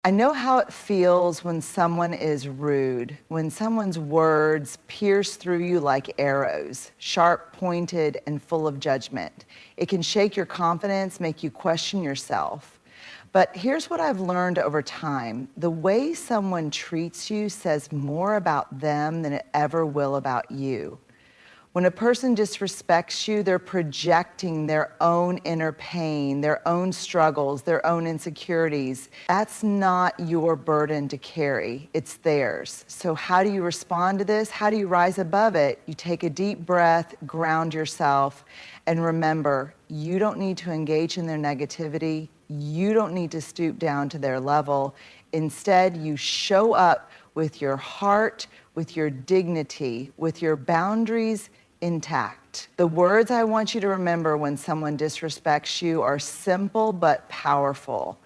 I know how it feels when someone is rude, when someone's words pierce through you like arrows, sharp, pointed, and full of judgment. It can shake your confidence, make you question yourself. But here's what I've learned over time. The way someone treats you says more about them than it ever will about you. When a person disrespects you, they're projecting their own inner pain, their own struggles, their own insecurities. That's not your burden to carry, it's theirs. So how do you respond to this? How do you rise above it? You take a deep breath, ground yourself, and remember, you don't need to engage in their negativity. You don't need to stoop down to their level. Instead, you show up with your heart, with your dignity, with your boundaries intact. The words I want you to remember when someone disrespects you are simple but powerful.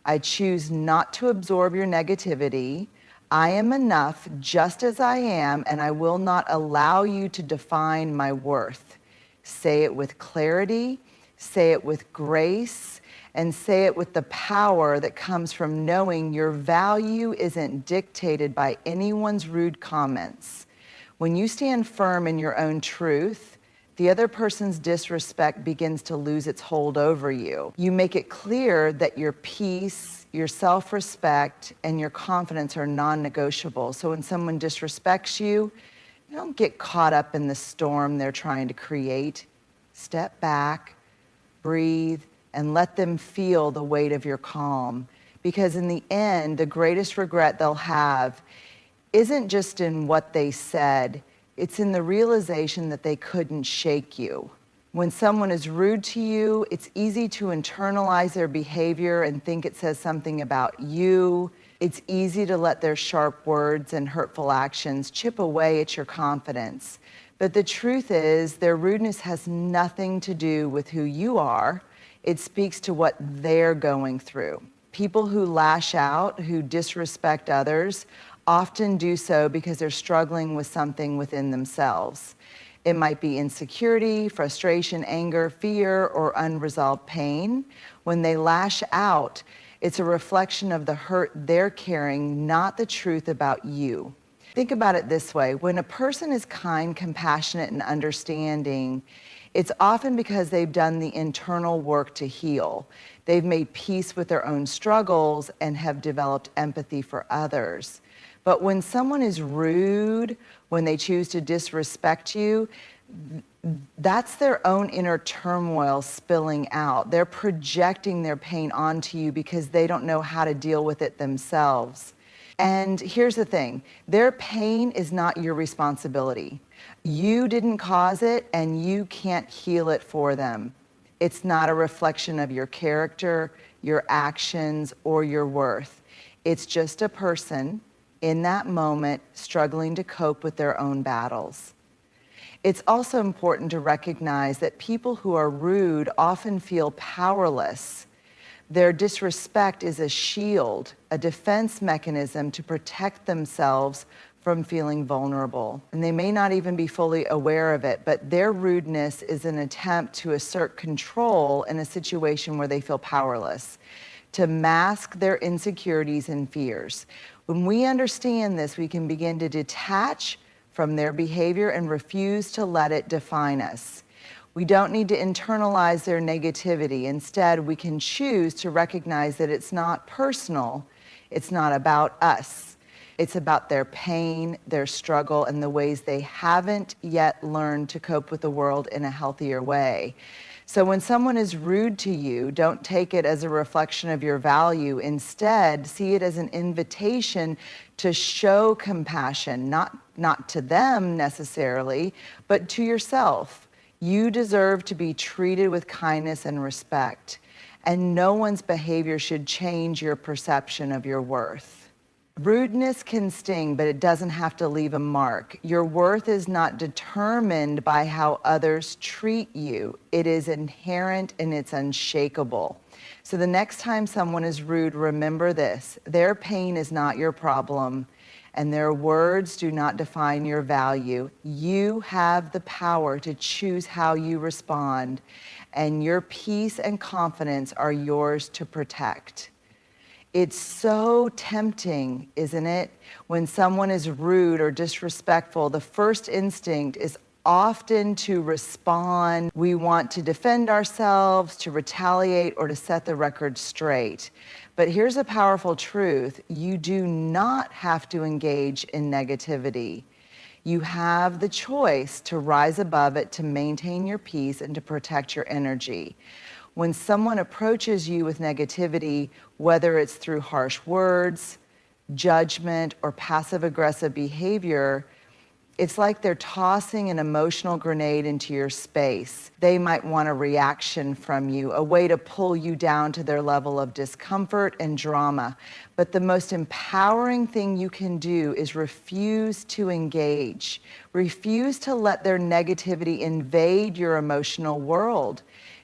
I choose not to absorb your negativity. I am enough just as I am, and I will not allow you to define my worth. Say it with clarity, say it with grace, and say it with the power that comes from knowing your value isn't dictated by anyone's rude comments. When you stand firm in your own truth, the other person's disrespect begins to lose its hold over you. You make it clear that your peace, your self-respect, and your confidence are non-negotiable. So when someone disrespects you, you don't get caught up in the storm they're trying to create. Step back, breathe, and let them feel the weight of your calm. Because in the end, the greatest regret they'll have isn't just in what they said, it's in the realization that they couldn't shake you. When someone is rude to you, it's easy to internalize their behavior and think it says something about you. It's easy to let their sharp words and hurtful actions chip away at your confidence. But the truth is, their rudeness has nothing to do with who you are. It speaks to what they're going through. People who lash out, who disrespect others, often do so because they're struggling with something within themselves. It might be insecurity, frustration, anger, fear, or unresolved pain. When they lash out, it's a reflection of the hurt they're carrying, not the truth about you. Think about it this way. When a person is kind, compassionate, and understanding, it's often because they've done the internal work to heal. They've made peace with their own struggles and have developed empathy for others. But when someone is rude, when they choose to disrespect you, that's their own inner turmoil spilling out. They're projecting their pain onto you because they don't know how to deal with it themselves. And here's the thing, their pain is not your responsibility. You didn't cause it, and you can't heal it for them. It's not a reflection of your character, your actions, or your worth. It's just a person in that moment struggling to cope with their own battles. It's also important to recognize that people who are rude often feel powerless. Their disrespect is a shield, a defense mechanism to protect themselves from feeling vulnerable. And they may not even be fully aware of it, but their rudeness is an attempt to assert control in a situation where they feel powerless, to mask their insecurities and fears. When we understand this, we can begin to detach from their behavior and refuse to let it define us. We don't need to internalize their negativity. Instead, we can choose to recognize that it's not personal. It's not about us. It's about their pain, their struggle, and the ways they haven't yet learned to cope with the world in a healthier way. So when someone is rude to you, don't take it as a reflection of your value. Instead, see it as an invitation to show compassion, not to them necessarily, but to yourself. You deserve to be treated with kindness and respect, and no one's behavior should change your perception of your worth. Rudeness can sting, but it doesn't have to leave a mark. Your worth is not determined by how others treat you. It is inherent and it's unshakable. So the next time someone is rude, remember this: their pain is not your problem, and their words do not define your value. You have the power to choose how you respond, and your peace and confidence are yours to protect. It's so tempting, isn't it? When someone is rude or disrespectful, the first instinct is often to respond. We want to defend ourselves, to retaliate, or to set the record straight. But here's a powerful truth. You do not have to engage in negativity. You have the choice to rise above it, to maintain your peace, and to protect your energy. When someone approaches you with negativity, whether it's through harsh words, judgment, or passive-aggressive behavior, it's like they're tossing an emotional grenade into your space. They might want a reaction from you, a way to pull you down to their level of discomfort and drama. But the most empowering thing you can do is refuse to engage. Refuse to let their negativity invade your emotional world.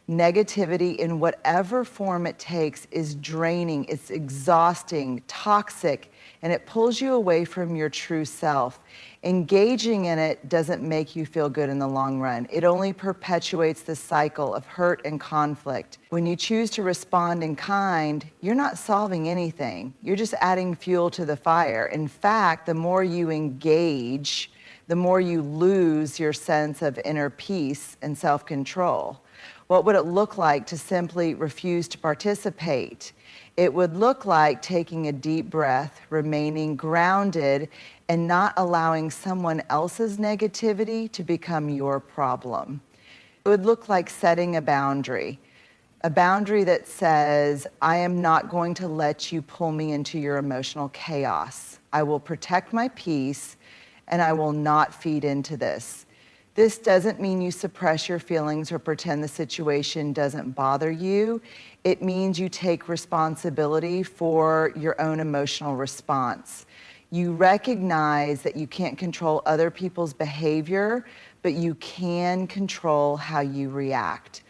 Negativity, in whatever form it takes, is draining, it's exhausting, toxic, and it pulls you away from your true self. Engaging in it doesn't make you feel good in the long run. It only perpetuates the cycle of hurt and conflict. When you choose to respond in kind, you're not solving anything. You're just adding fuel to the fire. In fact, the more you engage, the more you lose your sense of inner peace and self-control. What would it look like to simply refuse to participate? It would look like taking a deep breath, remaining grounded, and not allowing someone else's negativity to become your problem. It would look like setting a boundary that says, I am not going to let you pull me into your emotional chaos. I will protect my peace, and I will not feed into this. This doesn't mean you suppress your feelings or pretend the situation doesn't bother you. It means you take responsibility for your own emotional response. You recognize that you can't control other people's behavior, but you can control how you react.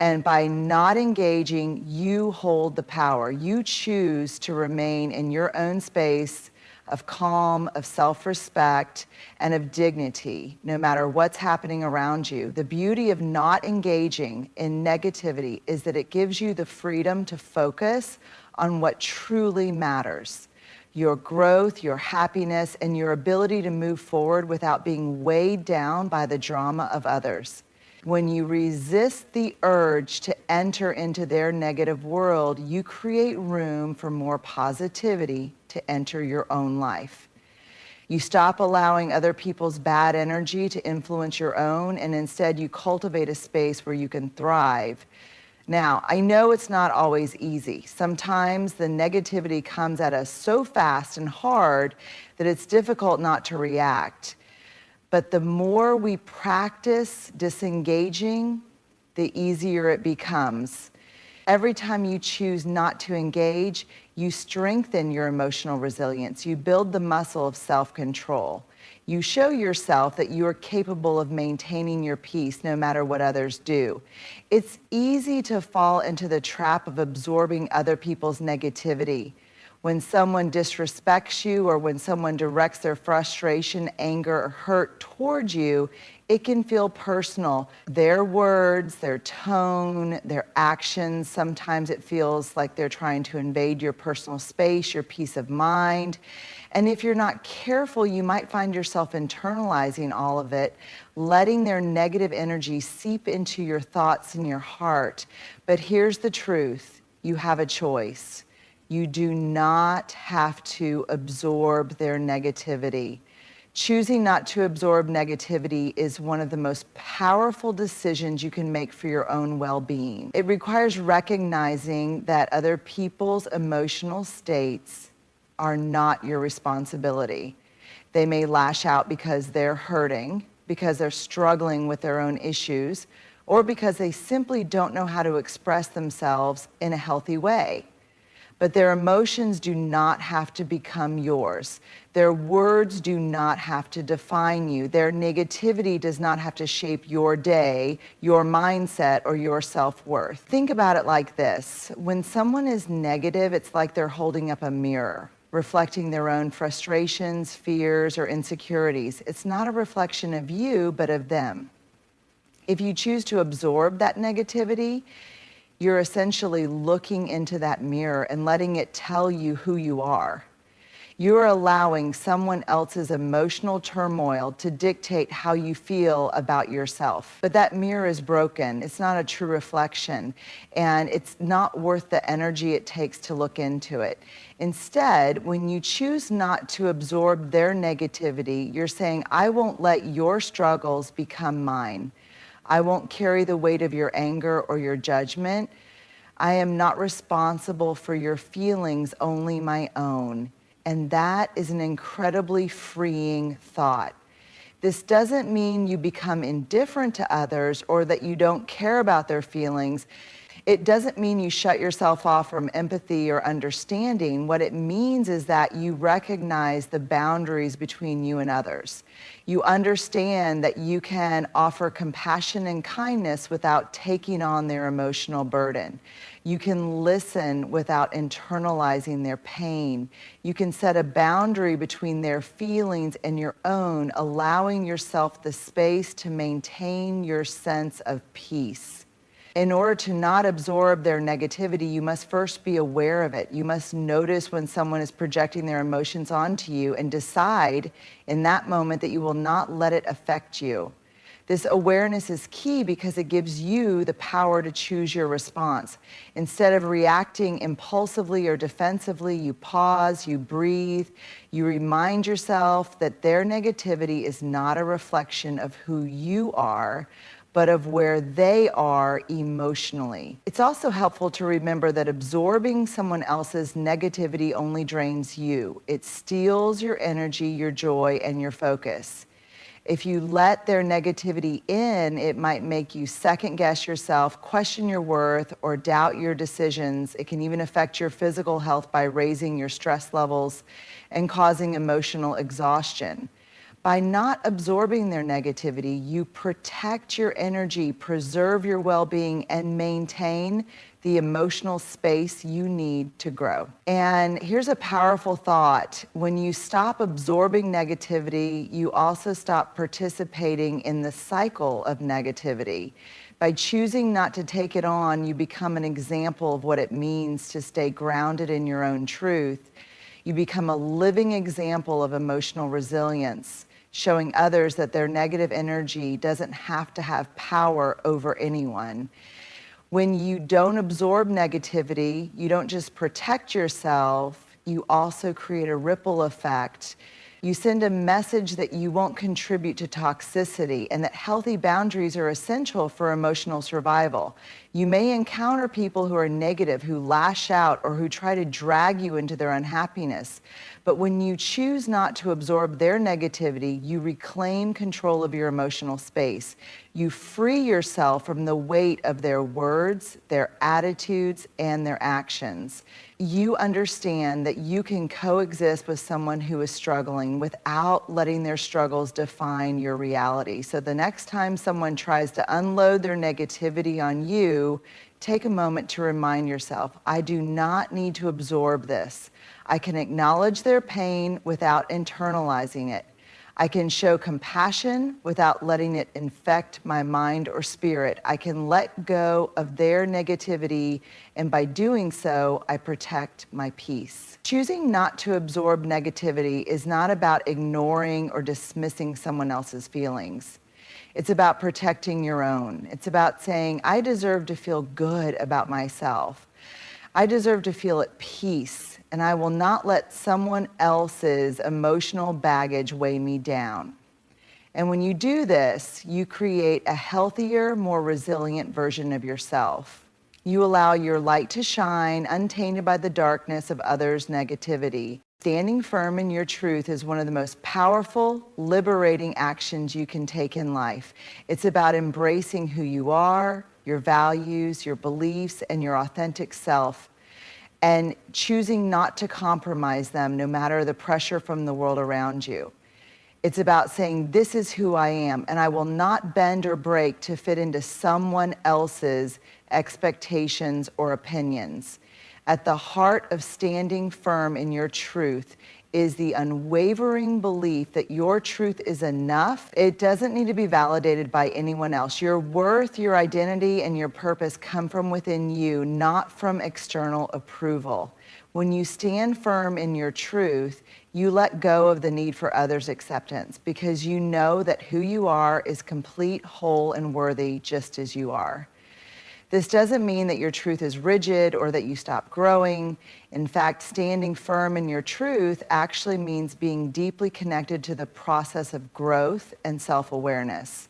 And by not engaging, you hold the power. You choose to remain in your own space of calm, of self-respect, and of dignity, no matter what's happening around you. The beauty of not engaging in negativity is that it gives you the freedom to focus on what truly matters: your growth, your happiness, and your ability to move forward without being weighed down by the drama of others. When you resist the urge to enter into their negative world, you create room for more positivity to enter your own life. You stop allowing other people's bad energy to influence your own, and instead you cultivate a space where you can thrive. Now, I know it's not always easy. Sometimes the negativity comes at us so fast and hard that it's difficult not to react. But the more we practice disengaging, the easier it becomes. Every time you choose not to engage, you strengthen your emotional resilience. You build the muscle of self-control. You show yourself that you are capable of maintaining your peace no matter what others do. It's easy to fall into the trap of absorbing other people's negativity. When someone disrespects you, or when someone directs their frustration, anger, or hurt towards you, it can feel personal. Their words, their tone, their actions, sometimes it feels like they're trying to invade your personal space, your peace of mind. And if you're not careful, you might find yourself internalizing all of it, letting their negative energy seep into your thoughts and your heart. But here's the truth: you have a choice. You do not have to absorb their negativity. Choosing not to absorb negativity is one of the most powerful decisions you can make for your own well-being. It requires recognizing that other people's emotional states are not your responsibility. They may lash out because they're hurting, because they're struggling with their own issues, or because they simply don't know how to express themselves in a healthy way. But their emotions do not have to become yours. Their words do not have to define you. Their negativity does not have to shape your day, your mindset, or your self-worth. Think about it like this. When someone is negative, it's like they're holding up a mirror, reflecting their own frustrations, fears, or insecurities. It's not a reflection of you, but of them. If you choose to absorb that negativity, You're essentially looking into that mirror and letting it tell you who you are. You are allowing someone else's emotional turmoil to dictate how you feel about yourself. But that mirror is broken. It's not a true reflection, and it's not worth the energy it takes to look into it. Instead, when you choose not to absorb their negativity, you're saying, I won't let your struggles become mine. I won't carry the weight of your anger or your judgment. I am not responsible for your feelings, only my own. And that is an incredibly freeing thought. This doesn't mean you become indifferent to others or that you don't care about their feelings. It doesn't mean you shut yourself off from empathy or understanding. What it means is that you recognize the boundaries between you and others. You understand that you can offer compassion and kindness without taking on their emotional burden. You can listen without internalizing their pain. You can set a boundary between their feelings and your own, allowing yourself the space to maintain your sense of peace. In order to not absorb their negativity, you must first be aware of it. You must notice when someone is projecting their emotions onto you and decide in that moment that you will not let it affect you. This awareness is key because it gives you the power to choose your response. Instead of reacting impulsively or defensively, you pause, you breathe, you remind yourself that their negativity is not a reflection of who you are, but of where they are emotionally. It's also helpful to remember that absorbing someone else's negativity only drains you. It steals your energy, your joy, and your focus. If you let their negativity in, it might make you second guess yourself, question your worth, or doubt your decisions. It can even affect your physical health by raising your stress levels and causing emotional exhaustion. By not absorbing their negativity, you protect your energy, preserve your well-being, and maintain the emotional space you need to grow. And here's a powerful thought. When you stop absorbing negativity, you also stop participating in the cycle of negativity. By choosing not to take it on, you become an example of what it means to stay grounded in your own truth. You become a living example of emotional resilience, showing others that their negative energy doesn't have to have power over anyone. When you don't absorb negativity, you don't just protect yourself, you also create a ripple effect. You send a message that you won't contribute to toxicity and that healthy boundaries are essential for emotional survival. You may encounter people who are negative, who lash out, or who try to drag you into their unhappiness. But when you choose not to absorb their negativity, you reclaim control of your emotional space. You free yourself from the weight of their words, their attitudes, and their actions. You understand that you can coexist with someone who is struggling without letting their struggles define your reality. So the next time someone tries to unload their negativity on you, take a moment to remind yourself, I do not need to absorb this. I can acknowledge their pain without internalizing it. I can show compassion without letting it infect my mind or spirit. I can let go of their negativity, and by doing so, I protect my peace. Choosing not to absorb negativity is not about ignoring or dismissing someone else's feelings. It's about protecting your own. It's about saying, I deserve to feel good about myself. I deserve to feel at peace, and I will not let someone else's emotional baggage weigh me down. And when you do this, you create a healthier, more resilient version of yourself. You allow your light to shine, untainted by the darkness of others' negativity. Standing firm in your truth is one of the most powerful, liberating actions you can take in life. It's about embracing who you are, your values, your beliefs, and your authentic self, and choosing not to compromise them no matter the pressure from the world around you. It's about saying, this is who I am, and I will not bend or break to fit into someone else's expectations or opinions. At the heart of standing firm in your truth is the unwavering belief that your truth is enough. It doesn't need to be validated by anyone else. Your worth, your identity, and your purpose come from within you, not from external approval. When you stand firm in your truth, you let go of the need for others' acceptance because you know that who you are is complete, whole, and worthy just as you are. This doesn't mean that your truth is rigid or that you stop growing. In fact, standing firm in your truth actually means being deeply connected to the process of growth and self-awareness.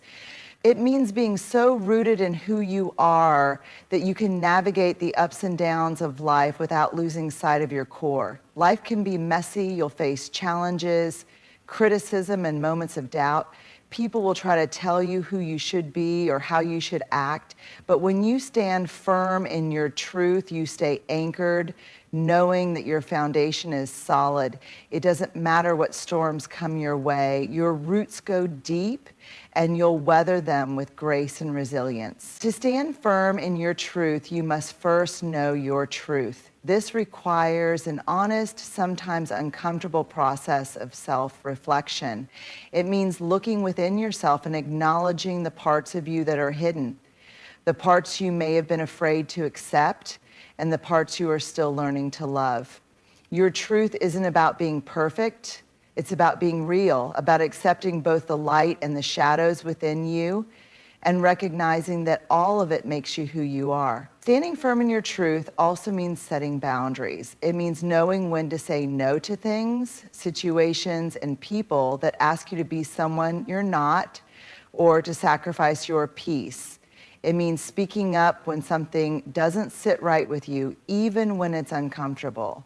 It means being so rooted in who you are that you can navigate the ups and downs of life without losing sight of your core. Life can be messy. You'll face challenges, criticism, and moments of doubt. People will try to tell you who you should be or how you should act. But when you stand firm in your truth, you stay anchored, knowing that your foundation is solid. It doesn't matter what storms come your way. Your roots go deep, and you'll weather them with grace and resilience. To stand firm in your truth, you must first know your truth. This requires an honest, sometimes uncomfortable process of self-reflection. It means looking within yourself and acknowledging the parts of you that are hidden, the parts you may have been afraid to accept, and the parts you are still learning to love. Your truth isn't about being perfect. It's about being real, about accepting both the light and the shadows within you, and recognizing that all of it makes you who you are. Standing firm in your truth also means setting boundaries. It means knowing when to say no to things, situations, and people that ask you to be someone you're not or to sacrifice your peace. It means speaking up when something doesn't sit right with you, even when it's uncomfortable.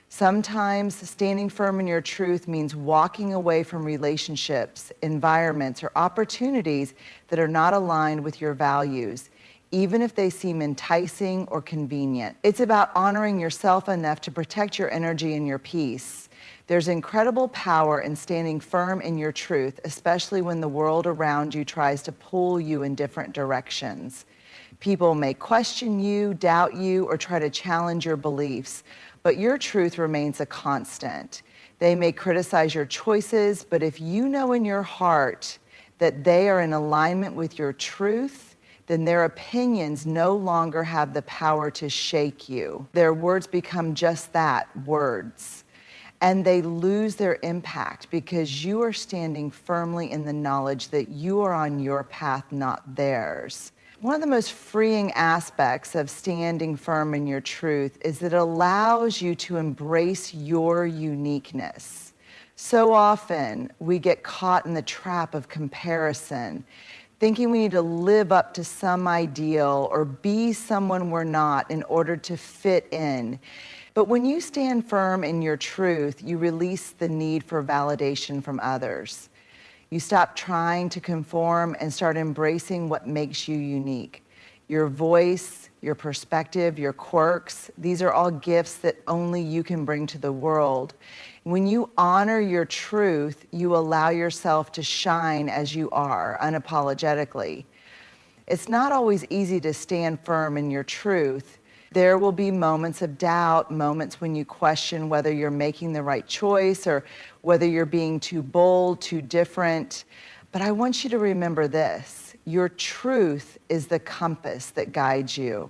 Sometimes standing firm in your truth means walking away from relationships, environments, or opportunities that are not aligned with your values, even if they seem enticing or convenient. It's about honoring yourself enough to protect your energy and your peace. There's incredible power in standing firm in your truth, especially when the world around you tries to pull you in different directions. People may question you, doubt you, or try to challenge your beliefs, but your truth remains a constant. They may criticize your choices, but if you know in your heart that they are in alignment with your truth, then their opinions no longer have the power to shake you. Their words become just that, words. And they lose their impact because you are standing firmly in the knowledge that you are on your path, not theirs. One of the most freeing aspects of standing firm in your truth is that it allows you to embrace your uniqueness. So often we get caught in the trap of comparison, thinking we need to live up to some ideal or be someone we're not in order to fit in. But when you stand firm in your truth, you release the need for validation from others. You stop trying to conform and start embracing what makes you unique. Your voice, your perspective, your quirks, these are all gifts that only you can bring to the world. When you honor your truth, you allow yourself to shine as you are, unapologetically. It's not always easy to stand firm in your truth. There will be moments of doubt, moments when you question whether you're making the right choice or whether you're being too bold, too different. But I want you to remember this: your truth is the compass that guides you.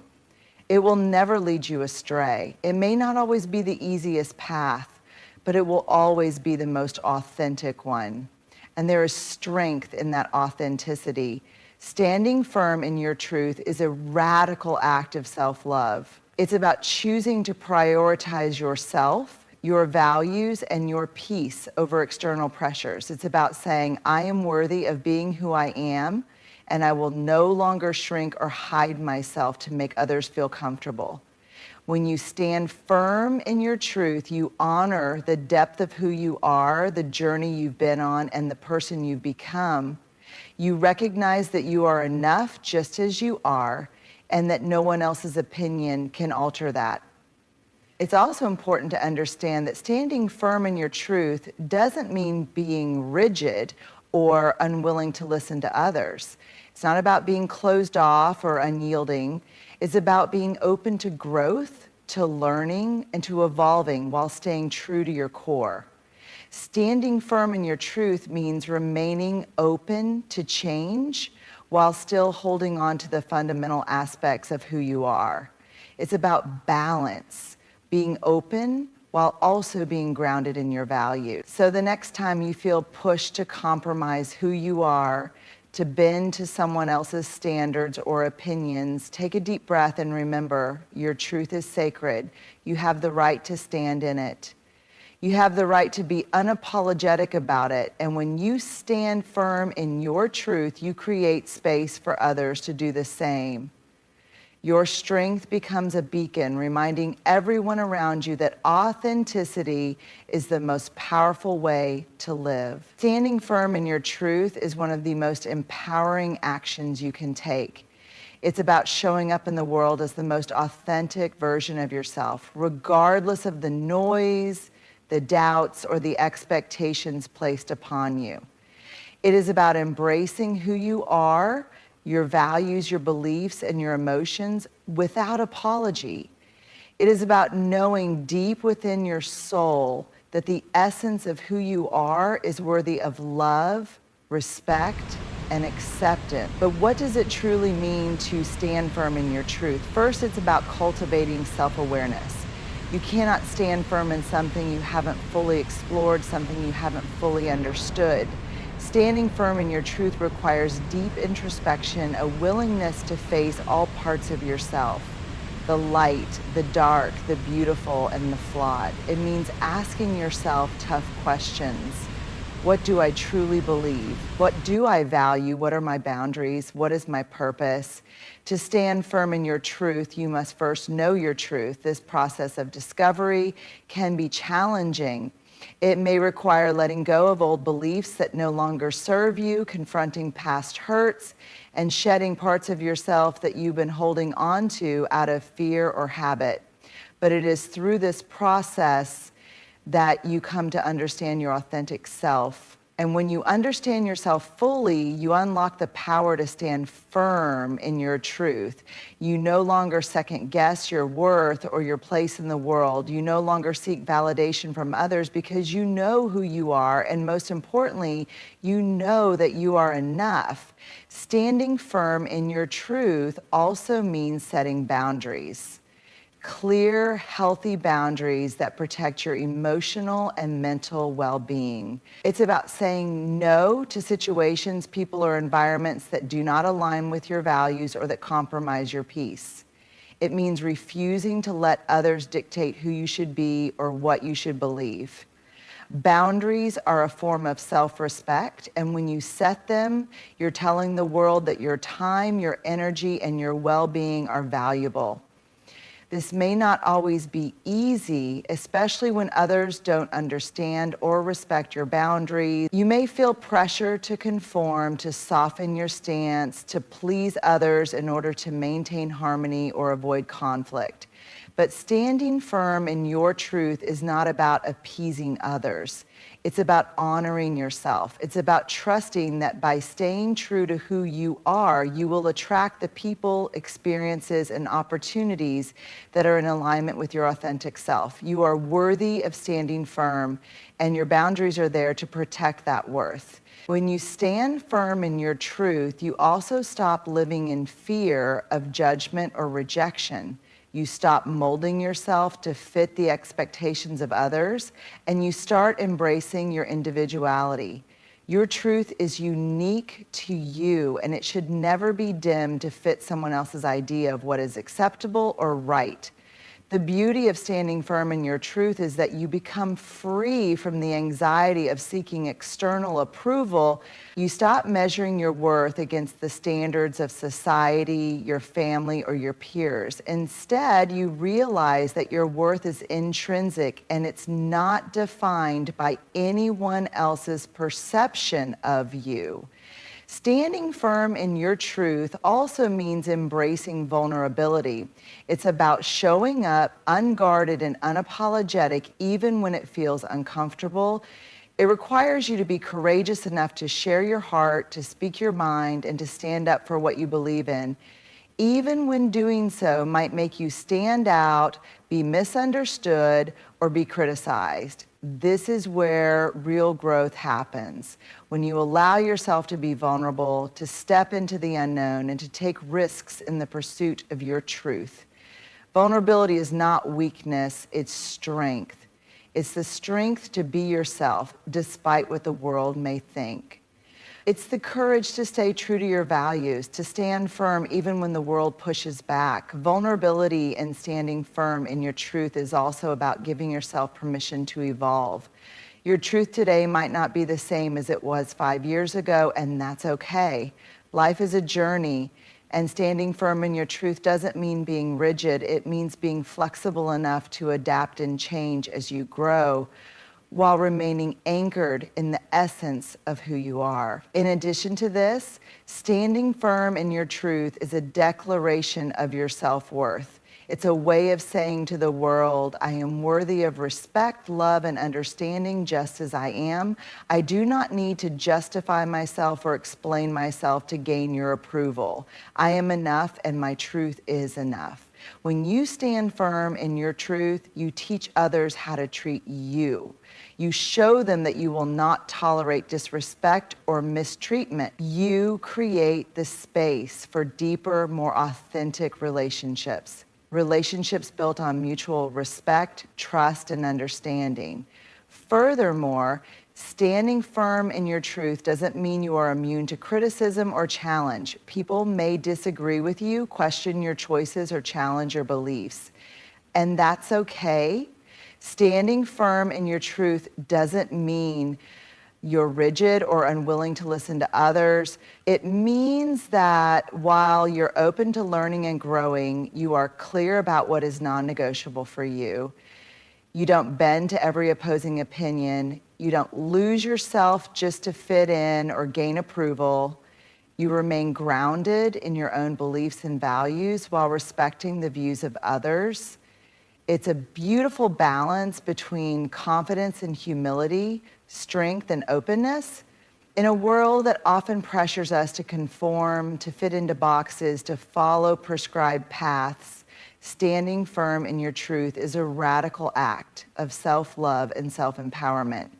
It will never lead you astray. It may not always be the easiest path, but it will always be the most authentic one. And there is strength in that authenticity. Standing firm in your truth is a radical act of self-love. It's about choosing to prioritize yourself, your values, and your peace over external pressures. It's about saying, I am worthy of being who I am, and I will no longer shrink or hide myself to make others feel comfortable. When you stand firm in your truth, you honor the depth of who you are, the journey you've been on, and the person you've become. You recognize that you are enough just as you are, and that no one else's opinion can alter that. It's also important to understand that standing firm in your truth doesn't mean being rigid or unwilling to listen to others. It's not about being closed off or unyielding. It's about being open to growth, to learning, and to evolving while staying true to your core. Standing firm in your truth means remaining open to change while still holding on to the fundamental aspects of who you are. It's about balance, being open while also being grounded in your values. So the next time you feel pushed to compromise who you are, to bend to someone else's standards or opinions, take a deep breath and remember your truth is sacred. You have the right to stand in it. You have the right to be unapologetic about it. And when you stand firm in your truth, you create space for others to do the same. Your strength becomes a beacon, reminding everyone around you that authenticity is the most powerful way to live. Standing firm in your truth is one of the most empowering actions you can take. It's about showing up in the world as the most authentic version of yourself, regardless of the noise, the doubts, or the expectations placed upon you. It is about embracing who you are, your values, your beliefs, and your emotions without apology. It is about knowing deep within your soul that the essence of who you are is worthy of love, respect, and acceptance. But what does it truly mean to stand firm in your truth? First, it's about cultivating self-awareness. You cannot stand firm in something you haven't fully explored, something you haven't fully understood. Standing firm in your truth requires deep introspection, a willingness to face all parts of yourself, the light, the dark, the beautiful, and the flawed. It means asking yourself tough questions. What do I truly believe? What do I value? What are my boundaries? What is my purpose? To stand firm in your truth, you must first know your truth. This process of discovery can be challenging. It may require letting go of old beliefs that no longer serve you, confronting past hurts, and shedding parts of yourself that you've been holding on to out of fear or habit. But it is through this process that you come to understand your authentic self. And when you understand yourself fully, you unlock the power to stand firm in your truth. You no longer second guess your worth or your place in the world. You no longer seek validation from others because you know who you are. And most importantly, you know that you are enough. Standing firm in your truth also means setting boundaries. Clear, healthy boundaries that protect your emotional and mental well-being. It's about saying no to situations, people, or environments that do not align with your values or that compromise your peace. It means refusing to let others dictate who you should be or what you should believe. Boundaries are a form of self-respect, and when you set them, you're telling the world that your time, your energy, and your well-being are valuable. This may not always be easy, especially when others don't understand or respect your boundaries. You may feel pressure to conform, to soften your stance, to please others in order to maintain harmony or avoid conflict. But standing firm in your truth is not about appeasing others. It's about honoring yourself. It's about trusting that by staying true to who you are, you will attract the people, experiences, and opportunities that are in alignment with your authentic self. You are worthy of standing firm, and your boundaries are there to protect that worth. When you stand firm in your truth, you also stop living in fear of judgment or rejection. You stop molding yourself to fit the expectations of others, and you start embracing your individuality. Your truth is unique to you, and it should never be dimmed to fit someone else's idea of what is acceptable or right. The beauty of standing firm in your truth is that you become free from the anxiety of seeking external approval. You stop measuring your worth against the standards of society, your family, or your peers. Instead, you realize that your worth is intrinsic and it's not defined by anyone else's perception of you. Standing firm in your truth also means embracing vulnerability. It's about showing up unguarded and unapologetic even when it feels uncomfortable. It requires you to be courageous enough to share your heart, to speak your mind, and to stand up for what you believe in, even when doing so might make you stand out, be misunderstood, or be criticized. This is where real growth happens, when you allow yourself to be vulnerable, to step into the unknown, and to take risks in the pursuit of your truth. Vulnerability is not weakness, it's strength. It's the strength to be yourself, despite what the world may think. It's the courage to stay true to your values, to stand firm even when the world pushes back. Vulnerability and standing firm in your truth is also about giving yourself permission to evolve. Your truth today might not be the same as it was 5 years ago, and that's okay. Life is a journey, and standing firm in your truth doesn't mean being rigid. It means being flexible enough to adapt and change as you grow, while remaining anchored in the essence of who you are. In addition to this, standing firm in your truth is a declaration of your self-worth. It's a way of saying to the world, I am worthy of respect, love, and understanding just as I am. I do not need to justify myself or explain myself to gain your approval. I am enough, and my truth is enough. When you stand firm in your truth, you teach others how to treat you. You show them that you will not tolerate disrespect or mistreatment. You create the space for deeper, more authentic relationships. Relationships built on mutual respect, trust, and understanding. Furthermore, standing firm in your truth doesn't mean you are immune to criticism or challenge. People may disagree with you, question your choices, or challenge your beliefs. And that's okay. Standing firm in your truth doesn't mean you're rigid or unwilling to listen to others. It means that while you're open to learning and growing, you are clear about what is non-negotiable for you. You don't bend to every opposing opinion. You don't lose yourself just to fit in or gain approval. You remain grounded in your own beliefs and values while respecting the views of others. It's a beautiful balance between confidence and humility, strength and openness. In a world that often pressures us to conform, to fit into boxes, to follow prescribed paths, standing firm in your truth is a radical act of self-love and self-empowerment.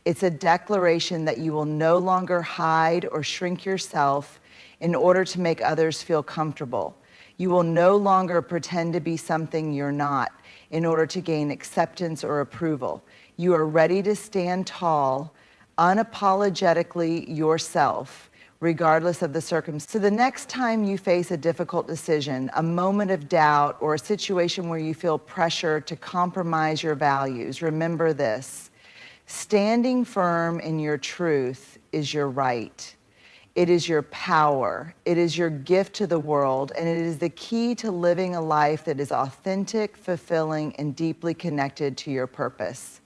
It's a declaration that you will no longer hide or shrink yourself in order to make others feel comfortable. You will no longer pretend to be something you're not in order to gain acceptance or approval. You are ready to stand tall, unapologetically yourself, regardless of the circumstance. So the next time you face a difficult decision, a moment of doubt, or a situation where you feel pressure to compromise your values, remember this: standing firm in your truth is your right. It is your power. It is your gift to the world, and it is the key to living a life that is authentic, fulfilling, and deeply connected to your purpose.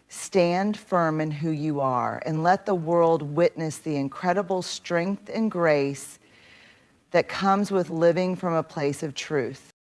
Stand firm in who you are and let the world witness the incredible strength and grace that comes with living from a place of truth.